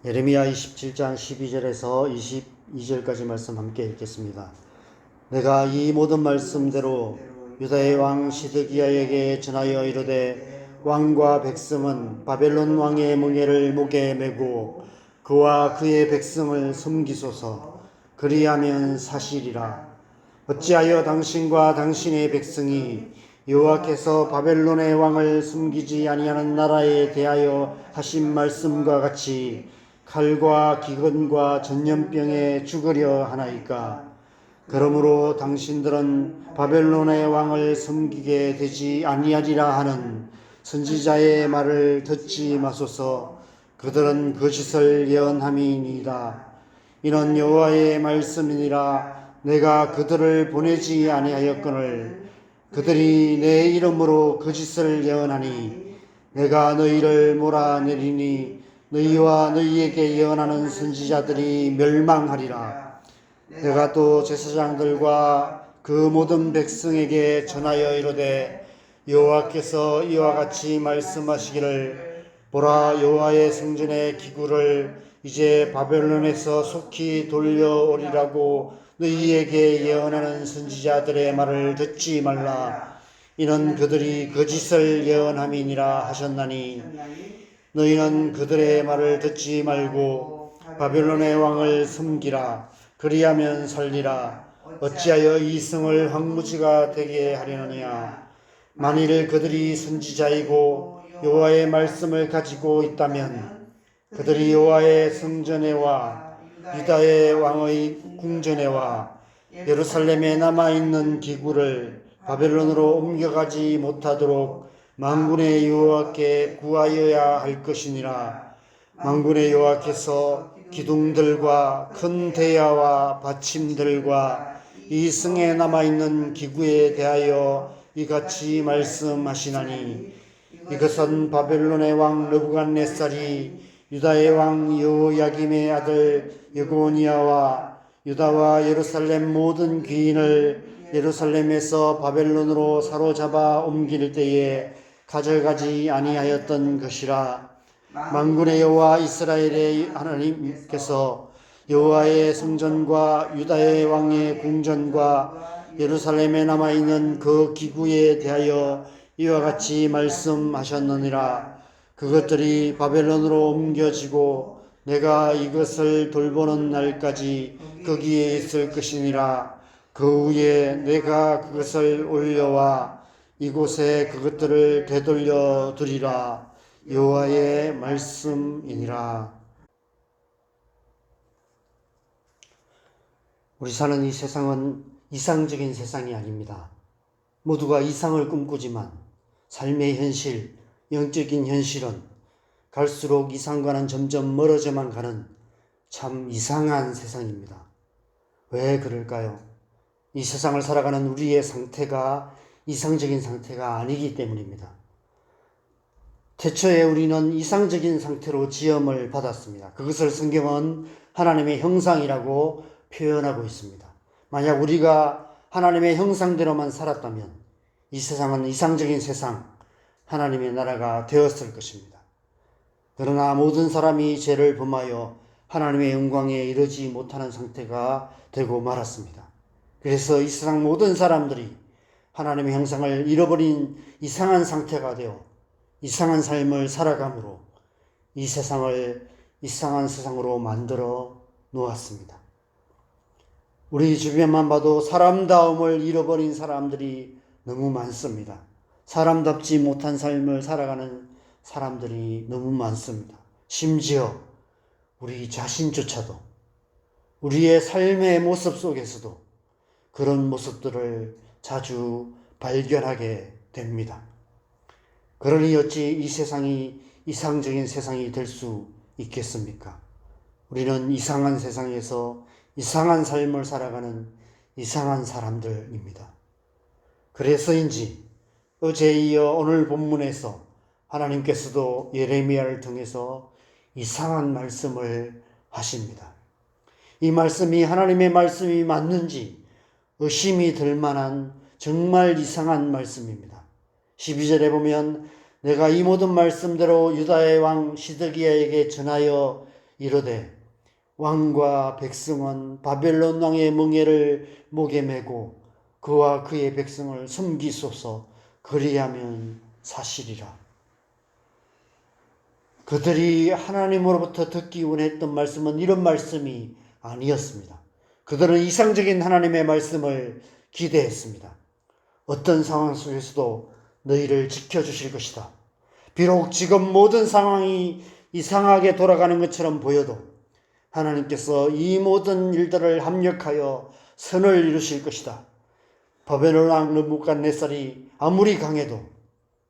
예레미야 27장 12절에서 22절까지 말씀 함께 읽겠습니다. 내가 이 모든 말씀대로 유다의 왕 시드기야에게 전하여 이르되 왕과 백성은 바벨론 왕의 멍에를 목에 메고 그와 그의 백성을 섬기소서. 그리하면 사실이라. 어찌하여 당신과 당신의 백성이 여호와께서 바벨론의 왕을 섬기지 아니하는 나라에 대하여 하신 말씀과 같이 칼과 기근과 전염병에 죽으려 하나이까? 그러므로 당신들은 바벨론의 왕을 섬기게 되지 아니하리라 하는 선지자의 말을 듣지 마소서. 그들은 거짓을 예언함이니이다. 이는 여호와의 말씀이니라. 내가 그들을 보내지 아니하였거늘 그들이 내 이름으로 거짓을 예언하니 내가 너희를 몰아내리니 너희와 너희에게 예언하는 선지자들이 멸망하리라. 내가 또 제사장들과 그 모든 백성에게 전하여 이르되 여호와께서 이와 같이 말씀하시기를 보라, 여호와의 성전의 기구를 이제 바벨론에서 속히 돌려오리라고 너희에게 예언하는 선지자들의 말을 듣지 말라. 이는 그들이 거짓을 예언함이니라 하셨나니 너희는 그들의 말을 듣지 말고 바벨론의 왕을 섬기라. 그리하면 살리라. 어찌하여 이 성을 황무지가 되게 하려느냐? 만일 그들이 선지자이고 여호와의 말씀을 가지고 있다면 그들이 여호와의 성전에와 유다의 왕의 궁전에와 예루살렘에 남아있는 기구를 바벨론으로 옮겨가지 못하도록 만군의 여호와께 구하여야 할 것이니라. 만군의 여호와께서 기둥들과 큰 대야와 받침들과 이 성에 남아있는 기구에 대하여 이같이 말씀하시나니 이것은 바벨론의 왕 느부갓네살이 유다의 왕 여호야김의 아들 여고니아와 유다와 예루살렘 모든 귀인을 예루살렘에서 바벨론으로 사로잡아 옮길 때에 가져가지 아니하였던 것이라. 만군의 여호와 이스라엘의 하나님께서 여호와의 성전과 유다의 왕의 궁전과 예루살렘에 남아있는 그 기구에 대하여 이와 같이 말씀하셨느니라. 그것들이 바벨론으로 옮겨지고 내가 이것을 돌보는 날까지 거기에 있을 것이니라. 그 후에 내가 그것을 올려와 이곳에 그것들을 되돌려 두리라. 여호와의 말씀이니라. 우리 사는 이 세상은 이상적인 세상이 아닙니다. 모두가 이상을 꿈꾸지만 삶의 현실, 영적인 현실은 갈수록 이상과는 점점 멀어져만 가는 참 이상한 세상입니다. 왜 그럴까요? 이 세상을 살아가는 우리의 상태가 이상적인 상태가 아니기 때문입니다. 태초에 우리는 이상적인 상태로 지음을 받았습니다. 그것을 성경은 하나님의 형상이라고 표현하고 있습니다. 만약 우리가 하나님의 형상대로만 살았다면 이 세상은 이상적인 세상, 하나님의 나라가 되었을 것입니다. 그러나 모든 사람이 죄를 범하여 하나님의 영광에 이르지 못하는 상태가 되고 말았습니다. 그래서 이 세상 모든 사람들이 하나님의 형상을 잃어버린 이상한 상태가 되어 이상한 삶을 살아감으로 이 세상을 이상한 세상으로 만들어 놓았습니다. 우리 주변만 봐도 사람다움을 잃어버린 사람들이 너무 많습니다. 사람답지 못한 삶을 살아가는 사람들이 너무 많습니다. 심지어 우리 자신조차도 우리의 삶의 모습 속에서도 그런 모습들을 자주 발견하게 됩니다. 그러니 어찌 이 세상이 이상적인 세상이 될 수 있겠습니까? 우리는 이상한 세상에서 이상한 삶을 살아가는 이상한 사람들입니다. 그래서인지 어제에 이어 오늘 본문에서 하나님께서도 예레미야를 통해서 이상한 말씀을 하십니다. 이 말씀이 하나님의 말씀이 맞는지 의심이 들 만한 정말 이상한 말씀입니다. 12절에 보면 내가 이 모든 말씀대로 유다의 왕 시드기야에게 전하여 이르되 왕과 백성은 바벨론 왕의 멍에를 목에 메고 그와 그의 백성을 숨기소서. 그리하면 사실이라. 그들이 하나님으로부터 듣기 원했던 말씀은 이런 말씀이 아니었습니다. 그들은 이상적인 하나님의 말씀을 기대했습니다. 어떤 상황 속에서도 너희를 지켜주실 것이다. 비록 지금 모든 상황이 이상하게 돌아가는 것처럼 보여도 하나님께서 이 모든 일들을 합력하여 선을 이루실 것이다. 바벨론 왕 느부갓네살이 아무리 강해도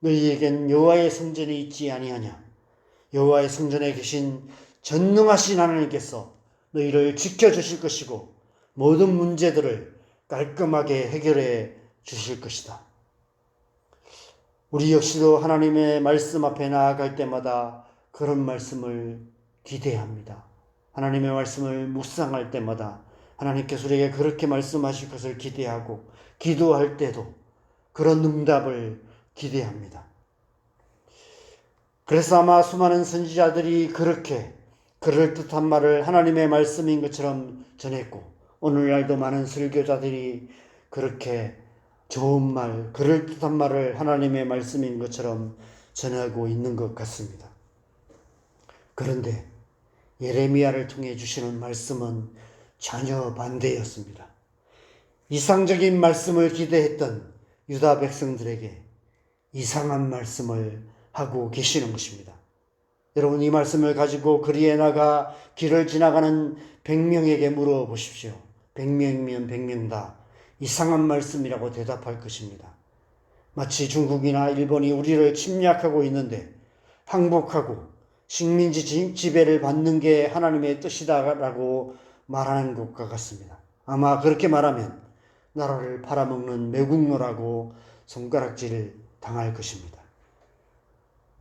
너희에겐 여호와의 성전이 있지 아니하냐. 여호와의 성전에 계신 전능하신 하나님께서 너희를 지켜주실 것이고 모든 문제들을 깔끔하게 해결해 주실 것이다. 우리 역시도 하나님의 말씀 앞에 나아갈 때마다 그런 말씀을 기대합니다. 하나님의 말씀을 묵상할 때마다 하나님께서 우리에게 그렇게 말씀하실 것을 기대하고 기도할 때도 그런 응답을 기대합니다. 그래서 아마 수많은 선지자들이 그렇게 그럴듯한 말을 하나님의 말씀인 것처럼 전했고 오늘날도 많은 설교자들이 그렇게 좋은 말, 그럴듯한 말을 하나님의 말씀인 것처럼 전하고 있는 것 같습니다. 그런데 예레미야를 통해 주시는 말씀은 전혀 반대였습니다. 이상적인 말씀을 기대했던 유다 백성들에게 이상한 말씀을 하고 계시는 것입니다. 여러분, 이 말씀을 가지고 거리에 나가 길을 지나가는 100명에게 물어보십시오. 100명이면 100명 다 이상한 말씀이라고 대답할 것입니다. 마치 중국이나 일본이 우리를 침략하고 있는데 항복하고 식민지 지배를 받는 게 하나님의 뜻이다라고 말하는 것과 같습니다. 아마 그렇게 말하면 나라를 팔아먹는 매국노라고 손가락질을 당할 것입니다.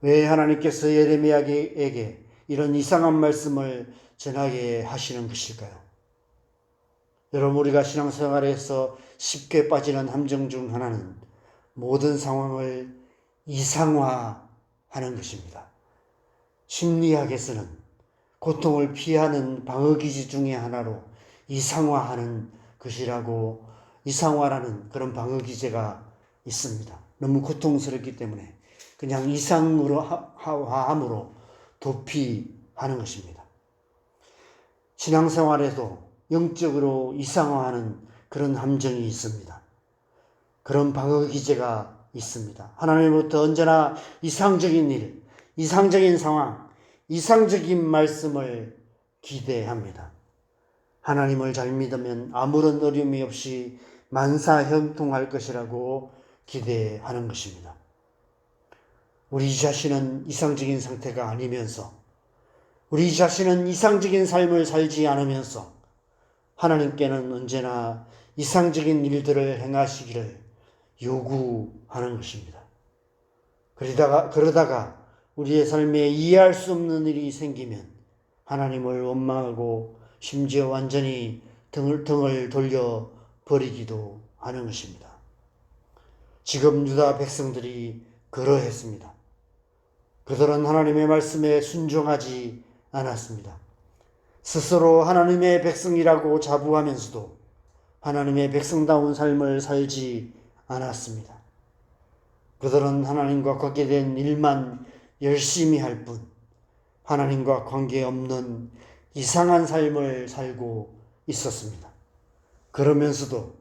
왜 하나님께서 예레미야에게 이런 이상한 말씀을 전하게 하시는 것일까요? 여러분, 우리가 신앙생활에서 쉽게 빠지는 함정 중 하나는 모든 상황을 이상화하는 것입니다. 심리학에서는 고통을 피하는 방어기제 중의 하나로 이상화라는 그런 방어기제가 있습니다. 너무 고통스럽기 때문에 그냥 이상으로 함으로 도피하는 것입니다. 신앙생활에도 영적으로 이상화하는 그런 함정이 있습니다. 그런 방어기제가 있습니다. 하나님으로부터 언제나 이상적인 일, 이상적인 상황, 이상적인 말씀을 기대합니다. 하나님을 잘 믿으면 아무런 어려움이 없이 만사형통할 것이라고 기대하는 것입니다. 우리 자신은 이상적인 상태가 아니면서 우리 자신은 이상적인 삶을 살지 않으면서 하나님께는 언제나 이상적인 일들을 행하시기를 요구하는 것입니다. 그러다가 우리의 삶에 이해할 수 없는 일이 생기면 하나님을 원망하고 심지어 완전히 등을 돌려버리기도 하는 것입니다. 지금 유다 백성들이 그러했습니다. 그들은 하나님의 말씀에 순종하지 않았습니다. 스스로 하나님의 백성이라고 자부하면서도 하나님의 백성다운 삶을 살지 않았습니다. 그들은 하나님과 관계된 일만 열심히 할 뿐 하나님과 관계없는 이상한 삶을 살고 있었습니다. 그러면서도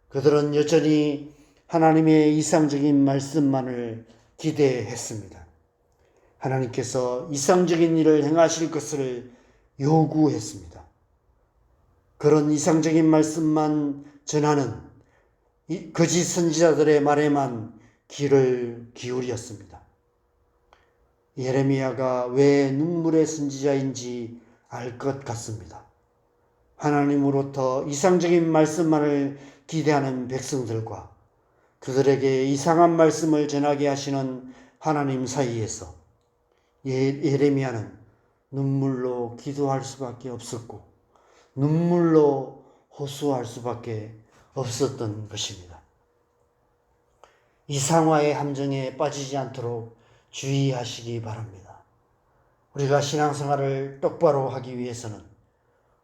그들은 여전히 하나님의 이상적인 말씀만을 기대했습니다. 하나님께서 이상적인 일을 행하실 것을 요구했습니다. 그런 이상적인 말씀만 전하는 거짓 선지자들의 말에만 귀를 기울였습니다. 예레미야가 왜 눈물의 선지자인지 알 것 같습니다. 하나님으로부터 이상적인 말씀만을 기대하는 백성들과 그들에게 이상한 말씀을 전하게 하시는 하나님 사이에서 예레미야는 눈물로 기도할 수밖에 없었고 눈물로 호소할 수밖에 없었던 것입니다. 이상화의 함정에 빠지지 않도록 주의하시기 바랍니다. 우리가 신앙생활을 똑바로 하기 위해서는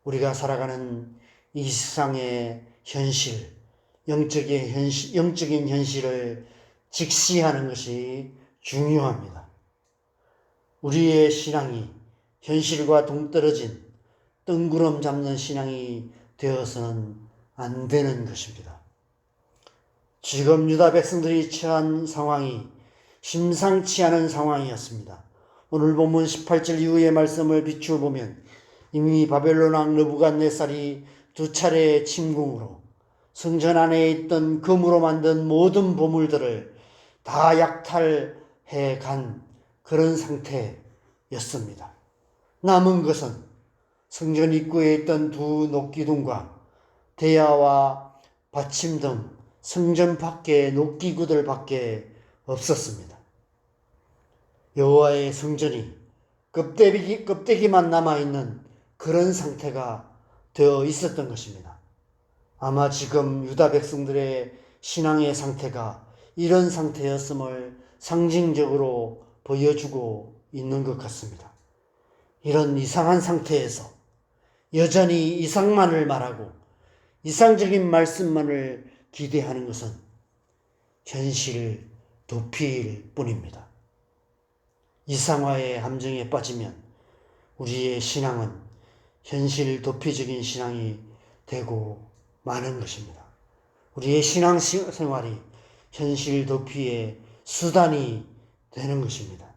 우리가 살아가는 이 세상의 현실, 영적인 현실을 직시하는 것이 중요합니다. 우리의 신앙이 현실과 동떨어진 뜬구름 잡는 신앙이 되어서는 안 되는 것입니다. 지금 유다 백성들이 처한 상황이 심상치 않은 상황이었습니다. 오늘 본문 18절 이후의 말씀을 비추어 보면 이미 바벨론 왕 느부갓네살이 2차례 침공으로 성전 안에 있던 금으로 만든 모든 보물들을 다 약탈해 간 그런 상태였습니다. 남은 것은 성전 입구에 있던 2 녹기둥과 대야와 받침 등 성전 밖의 녹기구들 밖에 없었습니다. 여호와의 성전이 껍데기만 남아있는 그런 상태가 되어 있었던 것입니다. 아마 지금 유다 백성들의 신앙의 상태가 이런 상태였음을 상징적으로 보여주고 있는 것 같습니다. 이런 이상한 상태에서 여전히 이상만을 말하고 이상적인 말씀만을 기대하는 것은 현실 도피일 뿐입니다. 이상화의 함정에 빠지면 우리의 신앙은 현실 도피적인 신앙이 되고 마는 것입니다. 우리의 신앙 생활이 현실 도피의 수단이 되는 것입니다.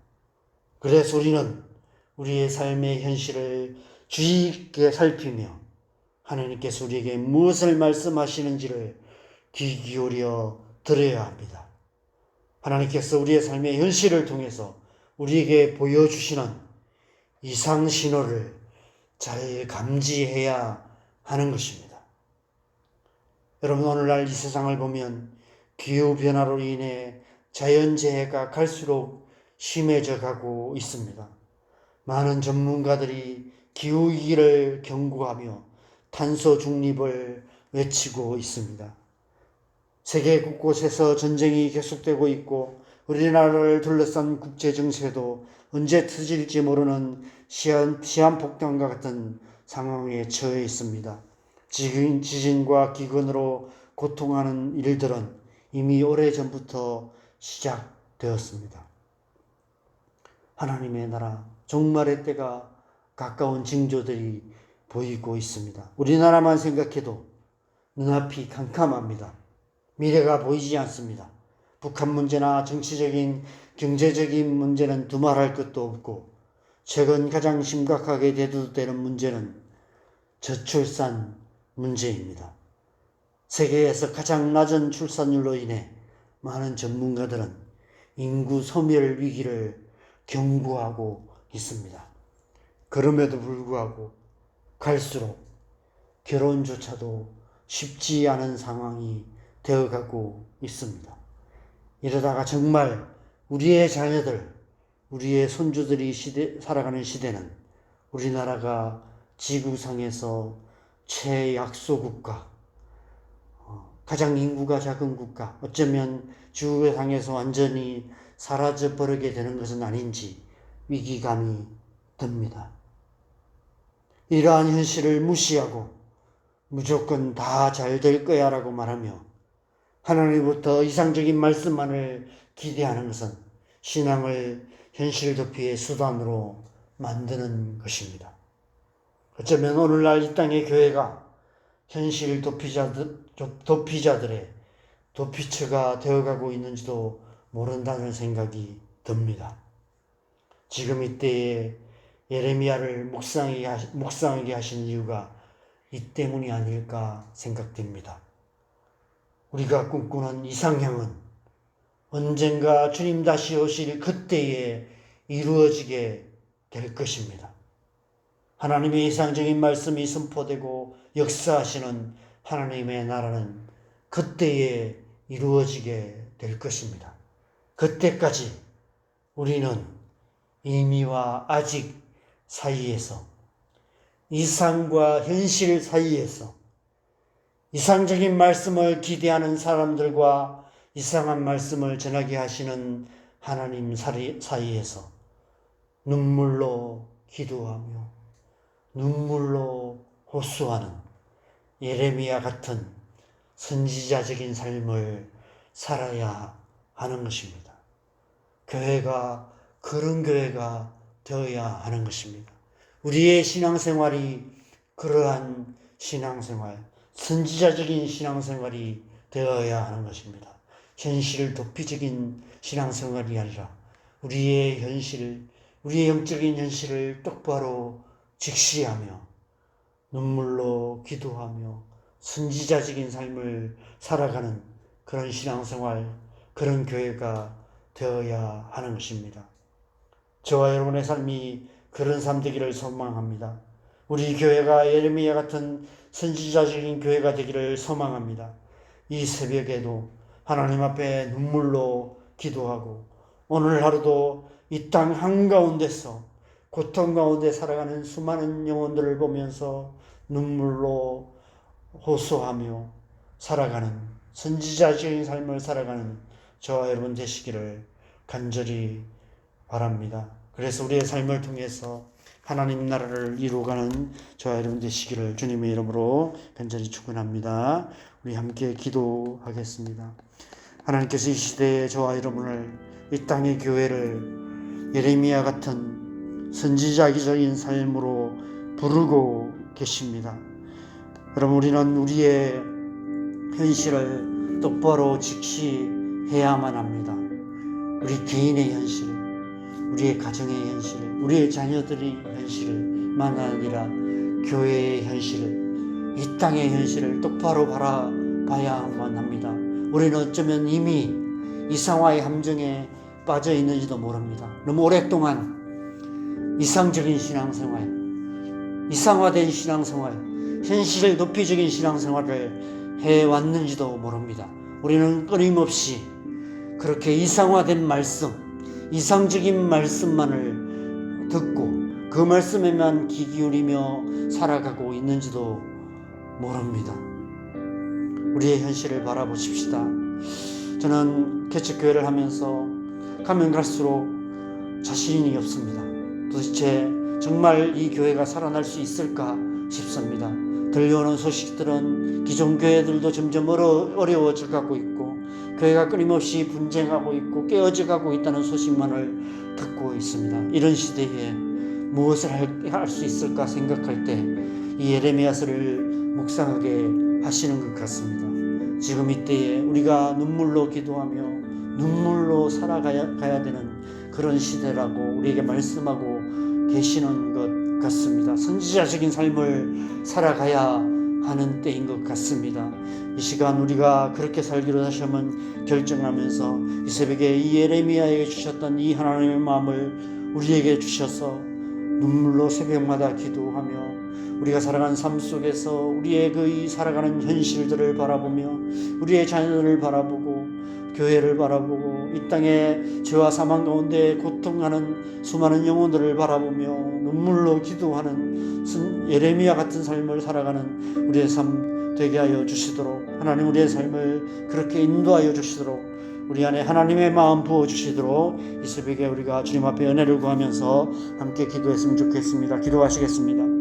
그래서 우리는 우리의 삶의 현실을 주의 깊게 살피며 하나님께서 우리에게 무엇을 말씀하시는지를 귀 기울여 들어야 합니다. 하나님께서 우리의 삶의 현실을 통해서 우리에게 보여주시는 이상 신호를 잘 감지해야 하는 것입니다. 여러분, 오늘날 이 세상을 보면 기후변화로 인해 자연재해가 갈수록 심해져 가고 있습니다. 많은 전문가들이 기후위기를 경고하며 탄소 중립을 외치고 있습니다. 세계 곳곳에서 전쟁이 계속되고 있고 우리나라를 둘러싼 국제정세도 언제 터질지 모르는 시한폭탄과 같은 상황에 처해 있습니다. 지진과 기근으로 고통하는 일들은 이미 오래전부터 시작되었습니다. 하나님의 나라 종말의 때가 가까운 징조들이 보이고 있습니다. 우리나라만 생각해도 눈앞이 캄캄합니다. 미래가 보이지 않습니다. 북한 문제나 정치적인, 경제적인 문제는 두말할 것도 없고 최근 가장 심각하게 대두되는 문제는 저출산 문제입니다. 세계에서 가장 낮은 출산율로 인해 많은 전문가들은 인구 소멸 위기를 경고하고 있습니다. 그럼에도 불구하고 갈수록 결혼조차도 쉽지 않은 상황이 되어가고 있습니다. 이러다가 정말 우리의 자녀들, 우리의 손주들이 살아가는 시대는 우리나라가 지구상에서 최약소 국가, 가장 인구가 작은 국가, 어쩌면 지구상에서 완전히 사라져 버리게 되는 것은 아닌지 위기감이 듭니다. 이러한 현실을 무시하고 무조건 다 잘 될 거야 라고 말하며 하나님부터 이상적인 말씀만을 기대하는 것은 신앙을 현실 도피의 수단으로 만드는 것입니다. 어쩌면 오늘날 이 땅의 교회가 현실 도피자들의 도피처가 되어가고 있는지도 모른다는 생각이 듭니다. 지금 이때에 예레미야를 묵상하게 하신 이유가 이 때문이 아닐까 생각됩니다. 우리가 꿈꾸는 이상향은 언젠가 주님 다시 오실 그때에 이루어지게 될 것입니다. 하나님의 이상적인 말씀이 선포되고 역사하시는 하나님의 나라는 그때에 이루어지게 될 것입니다. 그때까지 우리는 이미와 아직 사이에서, 이상과 현실 사이에서 이상적인 말씀을 기대하는 사람들과 이상한 말씀을 전하게 하시는 하나님 사이에서 눈물로 기도하며 눈물로 호소하는 예레미야 같은 선지자적인 삶을 살아야 하는 것입니다. 교회가 그런 교회가 되어야 하는 것입니다. 우리의 신앙생활이 그러한 신앙생활, 선지자적인 신앙생활이 되어야 하는 것입니다. 현실 도피적인 신앙생활이 아니라 우리의 현실, 우리의 영적인 현실을 똑바로 직시하며 눈물로 기도하며 선지자적인 삶을 살아가는 그런 신앙생활, 그런 교회가 되어야 하는 것입니다. 저와 여러분의 삶이 그런 삶 되기를 소망합니다. 우리 교회가 예레미야 같은 선지자적인 교회가 되기를 소망합니다. 이 새벽에도 하나님 앞에 눈물로 기도하고 오늘 하루도 이 땅 한가운데서 고통 가운데 살아가는 수많은 영혼들을 보면서 눈물로 호소하며 살아가는 선지자적인 삶을 살아가는 저와 여러분 되시기를 간절히 바랍니다. 그래서 우리의 삶을 통해서 하나님 나라를 이루어가는 저와 여러분 되시기를 주님의 이름으로 간절히 축원합니다. 우리 함께 기도하겠습니다. 하나님께서 이 시대에 저와 여러분을 이 땅의 교회를 예레미야 같은 선지자적인 삶으로 부르고 계십니다. 여러분, 우리는 우리의 현실을 똑바로 직시해야만 합니다. 우리 개인의 현실, 우리의 가정의 현실, 우리의 자녀들의 현실만 아니라 교회의 현실을, 이 땅의 현실을 똑바로 바라봐야만 합니다. 우리는 어쩌면 이미 이상화의 함정에 빠져 있는지도 모릅니다. 너무 오랫동안 이상적인 신앙생활, 이상화된 신앙생활, 현실 도피적인 신앙생활을 해왔는지도 모릅니다. 우리는 끊임없이 그렇게 이상화된 말씀, 이상적인 말씀만을 듣고 그 말씀에만 귀 기울이며 살아가고 있는지도 모릅니다. 우리의 현실을 바라보십시다. 저는 개척교회를 하면서 가면 갈수록 자신이 없습니다. 도대체 정말 이 교회가 살아날 수 있을까 싶습니다. 들려오는 소식들은 기존 교회들도 점점 어려워져 가고 있고 교회가 끊임없이 분쟁하고 있고 깨어져 가고 있다는 소식만을 듣고 있습니다. 이런 시대에 무엇을 할 수 있을까 생각할 때 이 예레미야서를 묵상하게 하시는 것 같습니다. 지금 이때에 우리가 눈물로 기도하며 눈물로 살아가야 되는 그런 시대라고 우리에게 말씀하고 계시는 것 같습니다. 선지자적인 삶을 살아가야 하는 때인 것 같습니다. 이 시간 우리가 그렇게 살기로 다시 한번 결정하면서 이 새벽에 이 예레미야에게 주셨던 이 하나님의 마음을 우리에게 주셔서 눈물로 새벽마다 기도하며 우리가 살아가는 삶 속에서 우리의 그 살아가는 현실들을 바라보며 우리의 자녀들을 바라보고 교회를 바라보고 이 땅의 죄와 사망 가운데 고통하는 수많은 영혼들을 바라보며 눈물로 기도하는 예레미야 같은 삶을 살아가는 우리의 삶 되게 하여 주시도록 하나님 우리의 삶을 그렇게 인도하여 주시도록 우리 안에 하나님의 마음 부어주시도록 이 새벽에 우리가 주님 앞에 은혜를 구하면서 함께 기도했으면 좋겠습니다. 기도하시겠습니다.